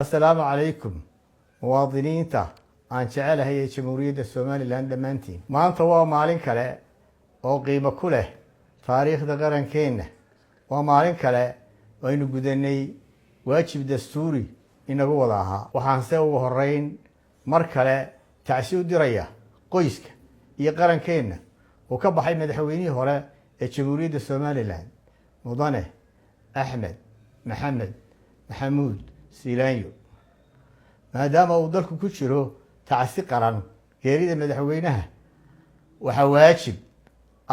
السلام عليكم مواطنين aan jecelahay jamhuuriyadda Soomaaliland dhamaantiin maanta waa maalin kale oo qiimo ku leh taariikhda qarankeena waa maalin kale oo aynu gudanay waajib dastuuri inagu wada ahaa waxaan se ugu horeyn mar kale tacsi u diraya qoyska iyo qarankeena oo ka baxay madaxweynihii hore ee jamhuuriyadda Soomaaliland mudane Axmed Maxamed Maxamuud Siilaanyo maadaama uu dalku ku jiro tacsi qaran geerida madaxweynaha waxa waajib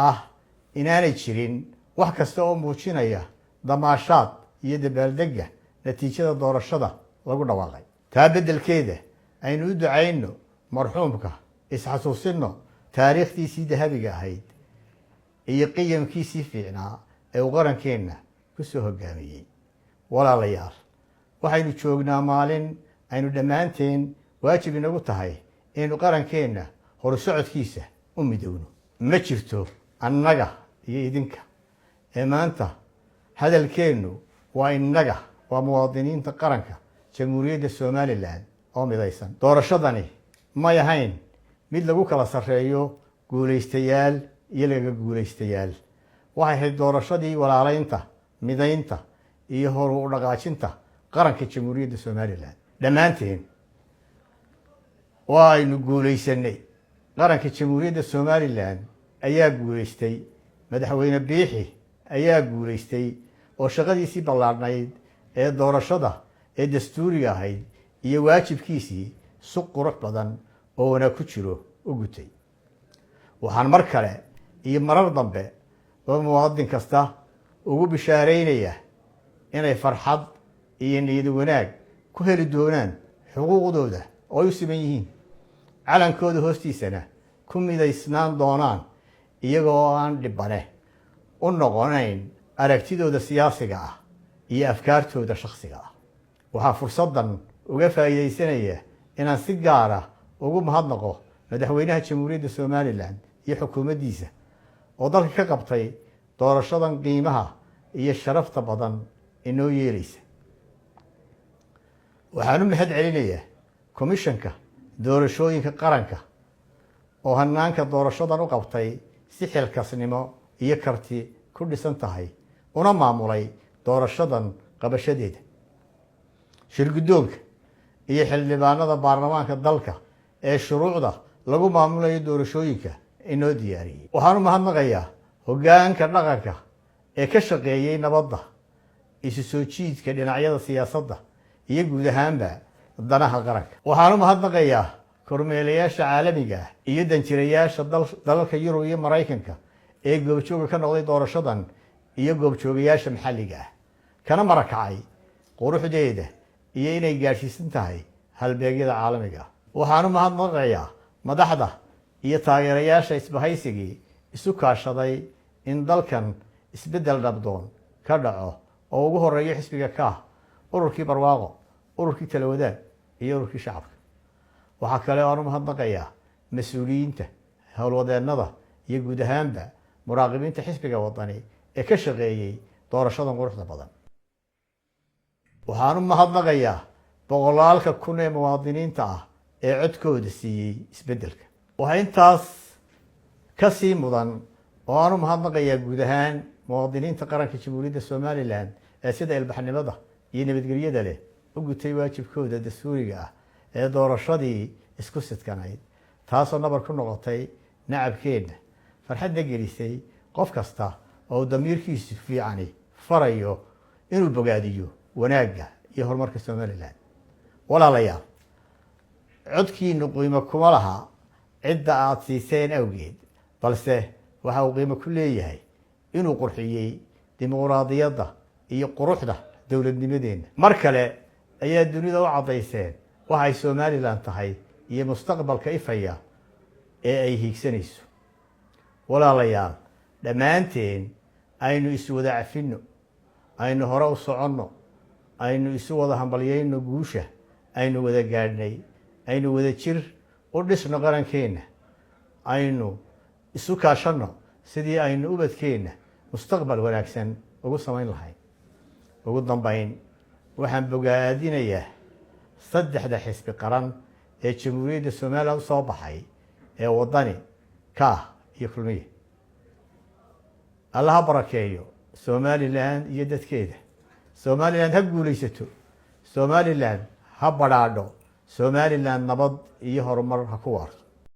ah inaanay jirin wax kasta oo muujinaya damaashaad iyo dabaaldega natiijada doorashada lagu dhawaaqay taa beddelkeeda aynu u ducayno marxuumka isxasuusino taariikhdiisii dahabiga ahayd iyo qiyamkiisii fiicnaa ee uu qarankeena ku soo hogaamiyey walaalayaal waxaynu joognaa maalin aynu dhammaanteen waajib inagu tahay inaynu qarankeena horusocodkiisa u midowno ma jirto annaga iyo idinka ee maanta hadalkeennu waa innaga waa muwaadiniinta qaranka jamhuuriyadda Soomaaliland oo midaysan doorashadani may ahayn mid lagu kala sarreeyo guulaystayaal iyo laga guulaystayaal waxay ahayd doorashadii walaalaynta midaynta iyo horu u dhaqaajinta qaranka jamhuuriyadda Soomaaliland dhammaanteen waa aynu guulaysanay qaranka jamhuuriyadda Soomaaliland ayaa guulaystay madaxweyne biixi ayaa guulaystay oo shaqadiisii ballaarnayd ee doorashada ee dastuuriga ahayd iyo waajibkiisii si qurux badan oo wanaag ku jiro u gutay waxaan mar kale iyo marar dambe oo muwaadin kasta ugu bishaaraynaya inay farxad iyo niyad wanaag ku heli doonaan xuquuqdooda oo ay u siman yihiin calankooda hoostiisana ku midaysnaan doonaan iyagoo aan dhibane u noqonayn aragtidooda siyaasiga ah iyo afkaartooda shakhsiga ah waxaa fursaddan uga faa'iidaysanaya inaan si gaar ah ugu mahadnaqo madaxweynaha jamhuuriyadda Soomaaliland iyo xukuumaddiisa oo dalka ka qabtay doorashadan qiimaha iyo sharafta badan inoo yeelaysa waxaan u mahad celinayaa komishanka doorashooyinka qaranka oo hanaanka doorashadan u qabtay si xilkasnimo iyo karti ku dhisan tahay una maamulay doorashadan qabashadeeda shirguddoonka iyo xildhibaanada baarlamaanka dalka ee shuruucda lagu maamulayo doorashooyinka inoo diyaariyey waxaan u mahadnaqayaa hoggaanka dhaqanka ee ka shaqeeyey nabadda isu soo jiidka dhinacyada siyaasadda iyo guud ahaanba danaha qaranka waxaan u mahadnaqayaa kormeelayaasha caalamiga ah iyo danjirayaasha dalalka Yurub iyo Mareykanka ee goobjooga ka noqday doorashadan iyo goobjoogayaasha maxalliga ah kana marakacay quruxdeeda iyo inay gaarsiisan tahay halbeegyada caalamiga ah waxaan u mahadnaqayaa madaxda iyo taageerayaasha isbahaysigii isu kaashaday in dalkan isbeddel dhabdoon ka dhaco oo ugu horeeyo xisbiga ka ururkii barwaaqo ururkii talawadaag iyo ururkii shacabka waxaa kale oo aan u mahadnaqayaa mas-uuliyiinta howlwadeennada iyo guud ahaanba muraaqibiinta xisbiga wadani ee ka shaqeeyey doorashadan quruxda badan waxaan u mahadnaqayaa boqolaalka kun ee muwaadiniinta ah ee codkooda siiyey isbeddelka waxaa intaas ka sii mudan oo aan u mahadnaqayaa guud ahaan muwaadiniinta qaranka jamhuuriyadda Soomaaliland ee sida ilbaxnimada iyo nabadgelyada leh u gutay waajibkooda dastuuriga ah ee doorashadii isku sidkanayd taasoo nabar ku noqotay nacabkeena farxadna gelisay qof kasta oo damiirkiisu fiicani farayo inuu bogaadiyo wanaagga iyo horumarka Soomaaliland walaalayaal codkiinu qiimo kuma laha cidda aad siiseen awgeed balse waxa uu qiimo ku leeyahay inuu qurxiyey dimuqraadiyadda iyo quruxda dowladnimadeena mar kale ayaa dunida u cadayseen waxa ay Soomaaliland tahay iyo mustaqbalka ifaya ee ay hiigsanayso walaalayaal dhammaanteen aynu isu wada cafino aynu hore u soconno aynu isu wada hambalyayno guusha aynu wada gaadhnay aynu wada jir u dhisno qarankeena aynu isu kaashanno sidii aynu ubadkeena mustaqbal wanaagsan ugu samayn lahayn ugu dambayn waxaan bogaadinayaa saddexda xisbi qaran ee jamhuuriyadda somalilan usoo baxay ee waddani kaah iyo kulmiye. allaha barakeeyo somalilan iyo dadkeeda. somalilan ha guulaysato. somalilan ha badhaadho. somalilan nabad iyo horumar ha ku waarto.